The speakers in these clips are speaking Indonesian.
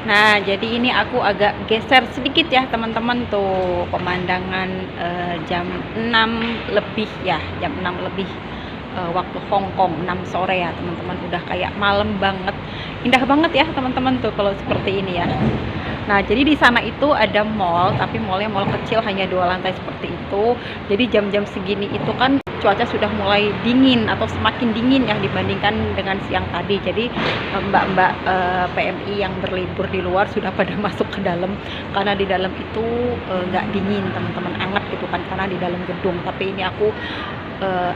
Nah, jadi ini aku agak geser sedikit ya teman-teman tuh pemandangan jam 6 lebih ya, jam 6 lebih waktu Hong Kong, 6 sore ya teman-teman, udah kayak malam banget. Indah banget ya teman-teman tuh kalau seperti ini ya. Nah, jadi di sana itu ada mall, tapi mallnya mall kecil hanya 2 lantai seperti itu. Jadi jam-jam segini itu kan cuaca sudah mulai dingin atau semakin dingin ya dibandingkan dengan siang tadi. Jadi mbak-mbak PMI yang berlibur di luar sudah pada masuk ke dalam karena di dalam itu nggak dingin teman-teman, anget gitu kan karena di dalam gedung. Tapi ini aku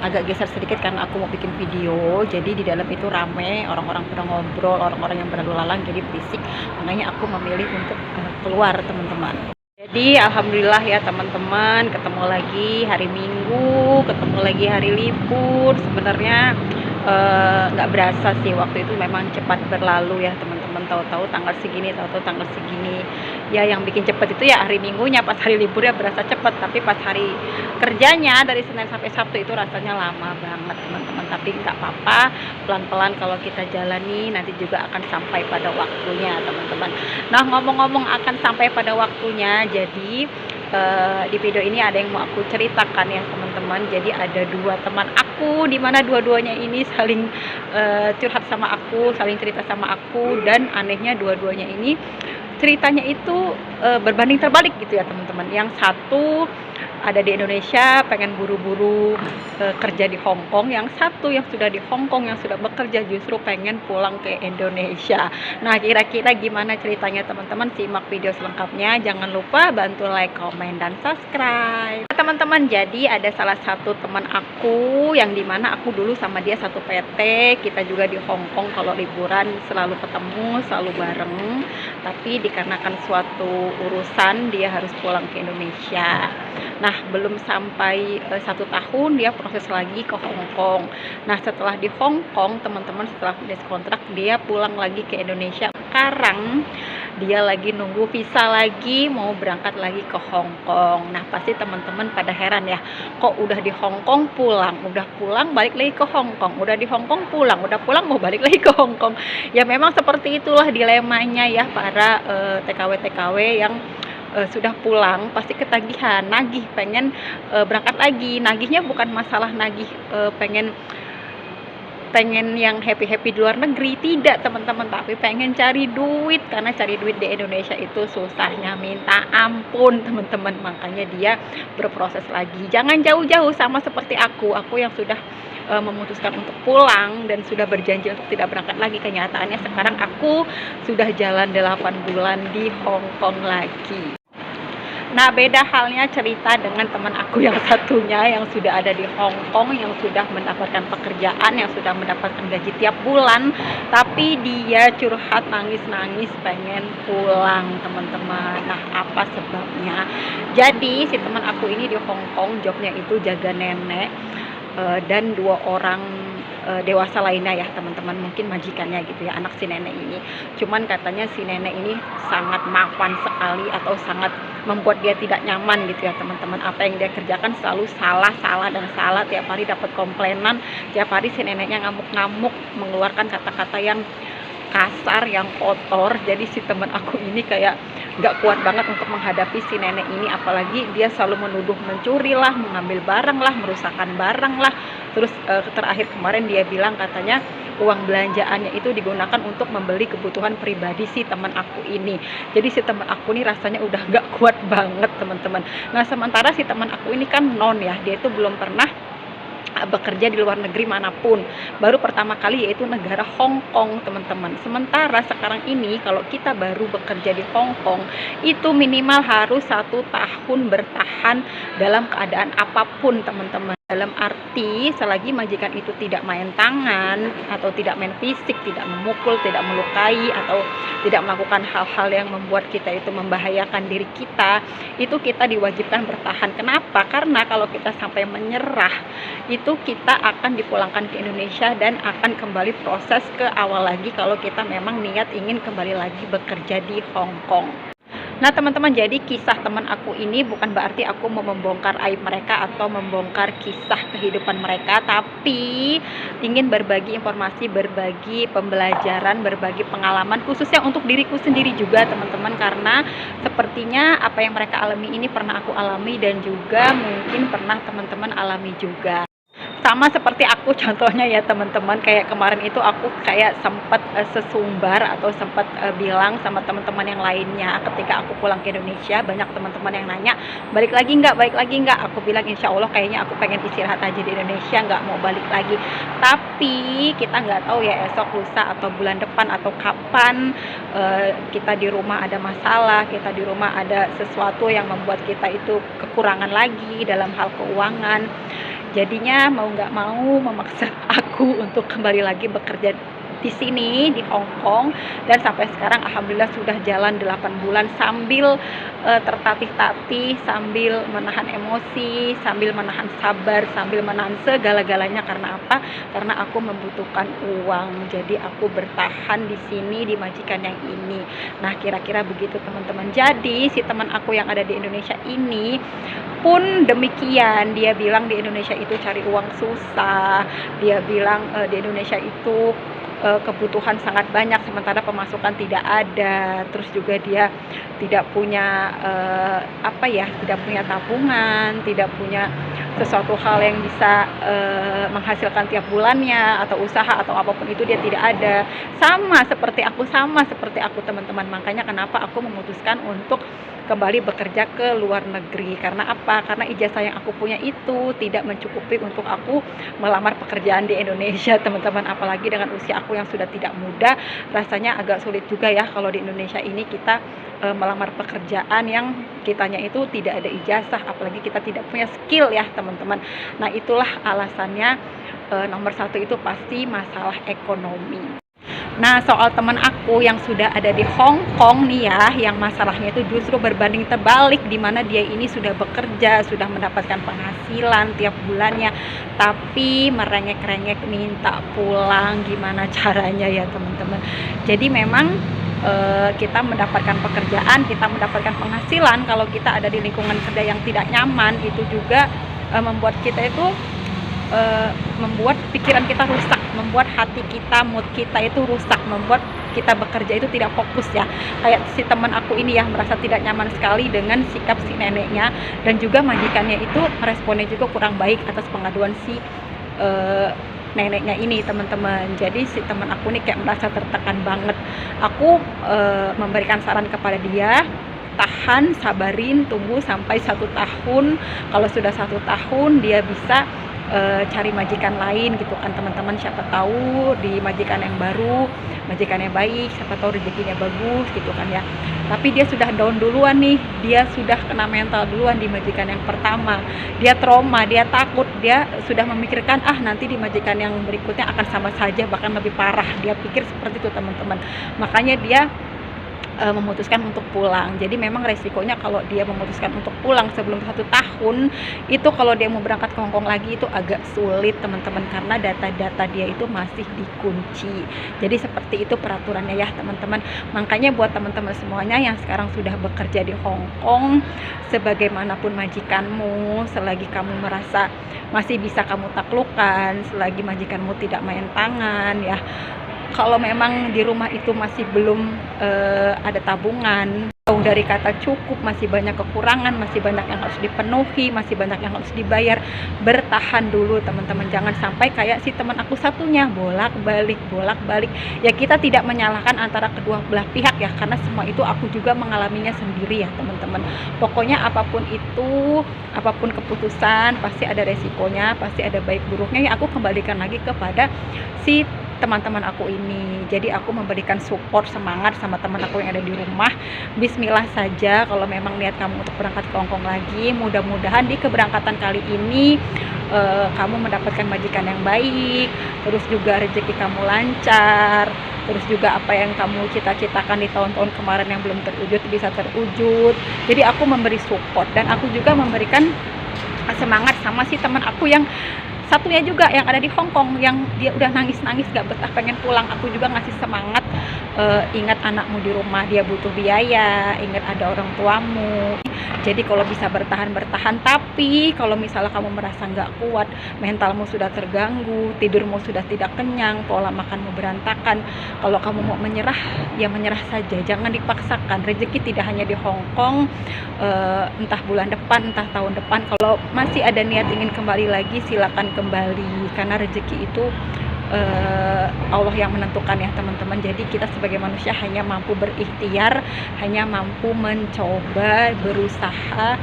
agak geser sedikit karena aku mau bikin video. Jadi di dalam itu rame, orang-orang pada ngobrol, orang-orang yang berlalu lalang, jadi berisik. Makanya aku memilih untuk keluar teman-teman. Jadi alhamdulillah ya teman-teman, ketemu lagi hari Minggu, ketemu lagi hari libur. Sebenarnya nggak berasa sih, waktu itu memang cepat berlalu ya teman-teman. Tahu-tahu tanggal segini, tahu-tahu tanggal segini. Ya yang bikin cepat itu ya hari Minggunya, pas hari libur ya berasa cepat. Tapi pas hari kerjanya dari Senin sampai Sabtu itu rasanya lama banget teman-teman. Tapi nggak apa-apa, pelan-pelan kalau kita jalani nanti juga akan sampai pada waktunya teman-teman. Nah, ngomong-ngomong akan sampai pada waktunya, jadi di video ini ada yang mau aku ceritakan ya teman-teman. Jadi ada 2 teman aku, dimana dua-duanya ini saling curhat sama aku, saling cerita sama aku, dan anehnya dua-duanya ini ceritanya itu berbanding terbalik gitu ya teman-teman. Yang satu ada di Indonesia pengen buru-buru kerja di Hong Kong, yang satu yang sudah di Hong Kong yang sudah bekerja justru pengen pulang ke Indonesia. Nah, kira-kira gimana ceritanya teman-teman? Simak video selengkapnya. Jangan lupa bantu like, komen, dan subscribe. Teman-teman, jadi ada salah satu teman aku yang dimana aku dulu sama dia satu PT. Kita juga di Hong Kong kalau liburan selalu ketemu, selalu bareng. Tapi dikarenakan suatu urusan dia harus pulang ke Indonesia. Nah, belum sampai 1 tahun dia proses lagi ke Hong Kong. Nah, setelah di Hong Kong teman-teman, setelah finish kontrak dia pulang lagi ke Indonesia. Sekarang dia lagi nunggu visa lagi, mau berangkat lagi ke Hong Kong. Nah, pasti teman-teman pada heran ya, kok udah di Hong Kong pulang, udah pulang balik lagi ke Hong Kong, udah di Hong Kong pulang, udah pulang mau balik lagi ke Hong Kong. Ya memang seperti itulah dilemanya ya para TKW-TKW yang sudah pulang pasti ketagihan, nagih, pengen berangkat lagi. Nagihnya bukan masalah nagih pengen yang happy-happy di luar negeri, tidak teman-teman, tapi pengen cari duit, karena cari duit di Indonesia itu susahnya minta ampun teman-teman. Makanya dia berproses lagi. Jangan jauh-jauh, sama seperti aku yang sudah memutuskan untuk pulang dan sudah berjanji untuk tidak berangkat lagi. Kenyataannya sekarang aku sudah jalan 8 bulan di Hong Kong lagi. Nah, beda halnya cerita dengan teman aku yang satunya yang sudah ada di Hong Kong, yang sudah mendapatkan pekerjaan, yang sudah mendapatkan gaji tiap bulan, tapi dia curhat nangis-nangis pengen pulang teman-teman. Nah, apa sebabnya? Jadi si teman aku ini di Hong Kong jobnya itu jaga nenek dan 2 orang dewasa lainnya ya teman-teman, mungkin majikannya gitu ya, anak si nenek ini. Cuman katanya si nenek ini sangat mapan sekali atau sangat membuat dia tidak nyaman gitu ya teman-teman. Apa yang dia kerjakan selalu salah dan salah, tiap hari dapat komplainan, tiap hari si neneknya ngamuk-ngamuk, mengeluarkan kata-kata yang kasar, yang kotor. Jadi si teman aku ini kayak nggak kuat banget untuk menghadapi si nenek ini, apalagi dia selalu menuduh mencuri lah, mengambil barang lah, merusakkan barang lah. Terus terakhir kemarin dia bilang katanya uang belanjaannya itu digunakan untuk membeli kebutuhan pribadi si teman aku ini. Jadi si teman aku ini rasanya udah nggak kuat banget teman-teman. Nah, sementara si teman aku ini kan non ya, dia itu belum pernah bekerja di luar negeri manapun, baru pertama kali yaitu negara Hong Kong teman-teman. Sementara sekarang ini kalau kita baru bekerja di Hong Kong itu minimal harus 1 tahun bertahan dalam keadaan apapun teman-teman. Dalam arti selagi majikan itu tidak main tangan atau tidak main fisik, tidak memukul, tidak melukai, atau tidak melakukan hal-hal yang membuat kita itu membahayakan diri kita, itu kita diwajibkan bertahan. Kenapa? Karena kalau kita sampai menyerah, itu kita akan dipulangkan ke Indonesia dan akan kembali proses ke awal lagi kalau kita memang niat ingin kembali lagi bekerja di Hong Kong. Nah, teman-teman, jadi kisah teman aku ini bukan berarti aku mau membongkar aib mereka atau membongkar kisah kehidupan mereka, tapi ingin berbagi informasi, berbagi pembelajaran, berbagi pengalaman, khususnya untuk diriku sendiri juga, teman-teman, karena sepertinya apa yang mereka alami ini pernah aku alami dan juga mungkin pernah teman-teman alami juga. Sama seperti aku contohnya ya teman-teman, kayak kemarin itu aku kayak sempat sesumbar atau sempat bilang sama teman-teman yang lainnya ketika aku pulang ke Indonesia. Banyak teman-teman yang nanya, balik lagi nggak, balik lagi nggak. Aku bilang insya Allah kayaknya aku pengen istirahat aja di Indonesia, nggak mau balik lagi. Tapi kita nggak tahu ya esok, lusa, atau bulan depan, atau kapan kita di rumah ada masalah, kita di rumah ada sesuatu yang membuat kita itu kekurangan lagi dalam hal keuangan. Jadinya mau nggak mau memaksa aku untuk kembali lagi bekerja di sini, di Hong Kong, dan sampai sekarang alhamdulillah sudah jalan 8 bulan sambil tertatih-tatih, sambil menahan emosi, sambil menahan sabar, sambil menahan segala-galanya. Karena apa? Karena aku membutuhkan uang. Jadi aku bertahan di sini, di majikan yang ini. Nah, kira-kira begitu teman-teman. Jadi si teman aku yang ada di Indonesia ini pun demikian, dia bilang di Indonesia itu cari uang susah, dia bilang di Indonesia itu kebutuhan sangat banyak sementara pemasukan tidak ada, terus juga dia tidak punya tidak punya tabungan, tidak punya sesuatu hal yang bisa menghasilkan tiap bulannya, atau usaha atau apapun itu dia tidak ada. Sama seperti aku teman-teman. Makanya kenapa aku memutuskan untuk kembali bekerja ke luar negeri. Karena apa? Karena ijazah yang aku punya itu tidak mencukupi untuk aku melamar pekerjaan di Indonesia, teman-teman. Apalagi dengan usia aku yang sudah tidak muda, rasanya agak sulit juga ya kalau di Indonesia ini kita melamar pekerjaan yang kitanya itu tidak ada ijazah, apalagi kita tidak punya skill ya teman-teman. Nah, itulah alasannya nomor satu itu pasti masalah ekonomi. Nah, soal teman aku yang sudah ada di Hong Kong nih ya, yang masalahnya itu justru berbanding terbalik, di mana dia ini sudah bekerja, sudah mendapatkan penghasilan tiap bulannya, tapi merengek-rengek minta pulang. Gimana caranya ya teman-teman? Jadi memang kita mendapatkan pekerjaan, kita mendapatkan penghasilan, kalau kita ada di lingkungan kerja yang tidak nyaman, itu juga membuat kita itu membuat pikiran kita rusak, membuat hati kita, mood kita itu rusak, membuat kita bekerja itu tidak fokus ya. Kayak si teman aku ini ya, merasa tidak nyaman sekali dengan sikap si neneknya, dan juga majikannya itu responnya juga kurang baik atas pengaduan si neneknya ini, teman-teman. Jadi si teman aku nih kayak merasa tertekan banget. Aku memberikan saran kepada dia, tahan, sabarin, tunggu sampai 1 tahun. Kalau sudah 1 tahun dia bisa cari majikan lain gitu kan teman-teman. Siapa tahu di majikan yang baru, majikannya baik, siapa tahu rezekinya bagus gitu kan ya. Tapi dia sudah down duluan nih, dia sudah kena mental duluan di majikan yang pertama. Dia trauma, dia takut, dia sudah memikirkan nanti di majikan yang berikutnya akan sama saja, bahkan lebih parah. Dia pikir seperti itu teman-teman. Makanya dia memutuskan untuk pulang. Jadi memang resikonya kalau dia memutuskan untuk pulang sebelum 1 tahun, itu kalau dia mau berangkat ke Hongkong lagi itu agak sulit teman-teman, karena data-data dia itu masih dikunci. Jadi seperti itu peraturannya ya teman-teman. Makanya buat teman-teman semuanya yang sekarang sudah bekerja di Hongkong, sebagaimanapun majikanmu, selagi kamu merasa masih bisa kamu taklukkan, selagi majikanmu tidak main tangan ya, kalau memang di rumah itu masih belum ada tabungan, jauh dari kata cukup, masih banyak kekurangan, masih banyak yang harus dipenuhi, masih banyak yang harus dibayar, bertahan dulu teman-teman. Jangan sampai kayak si teman aku satunya, bolak-balik. Ya kita tidak menyalahkan antara kedua belah pihak ya, karena semua itu aku juga mengalaminya sendiri ya teman-teman. Pokoknya apapun itu, apapun keputusan, pasti ada resikonya, pasti ada baik buruknya. Ya aku kembalikan lagi kepada si teman-teman aku ini. Jadi aku memberikan support, semangat sama teman aku yang ada di rumah. Bismillah saja kalau memang niat kamu untuk berangkat ke Hongkong lagi. Mudah-mudahan di keberangkatan kali ini kamu mendapatkan majikan yang baik, terus juga rezeki kamu lancar, terus juga apa yang kamu cita-citakan di tahun-tahun kemarin yang belum terwujud bisa terwujud. Jadi aku memberi support, dan aku juga memberikan semangat sama si teman aku yang satunya juga yang ada di Hong Kong, yang dia udah nangis-nangis gak betah pengen pulang. Aku juga ngasih semangat ingat anakmu di rumah, dia butuh biaya, ingat ada orang tuamu. Jadi kalau bisa bertahan, tapi kalau misalnya kamu merasa nggak kuat, mentalmu sudah terganggu, tidurmu sudah tidak kenyang, pola makanmu berantakan, kalau kamu mau menyerah, ya menyerah saja, jangan dipaksakan. Rezeki tidak hanya di Hong Kong, entah bulan depan, entah tahun depan. Kalau masih ada niat ingin kembali lagi, silakan kembali, karena rezeki itu Allah yang menentukan ya teman-teman. Jadi kita sebagai manusia hanya mampu berikhtiar, hanya mampu mencoba, berusaha.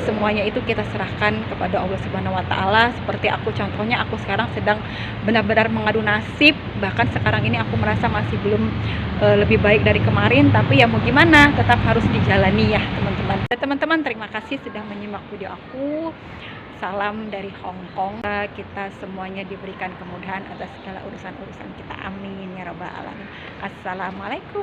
Semuanya itu kita serahkan kepada Allah Subhanahu wa Ta'ala. Seperti aku, contohnya aku sekarang sedang benar-benar mengadu nasib, bahkan sekarang ini aku merasa masih belum lebih baik dari kemarin, tapi ya mau gimana, tetap harus dijalani ya teman-teman. Teman-teman, terima kasih sudah menyimak video aku. Salam dari Hong Kong. Kita semuanya diberikan kemudahan atas segala urusan-urusan kita. Amin ya rabbal alamin. Assalamualaikum.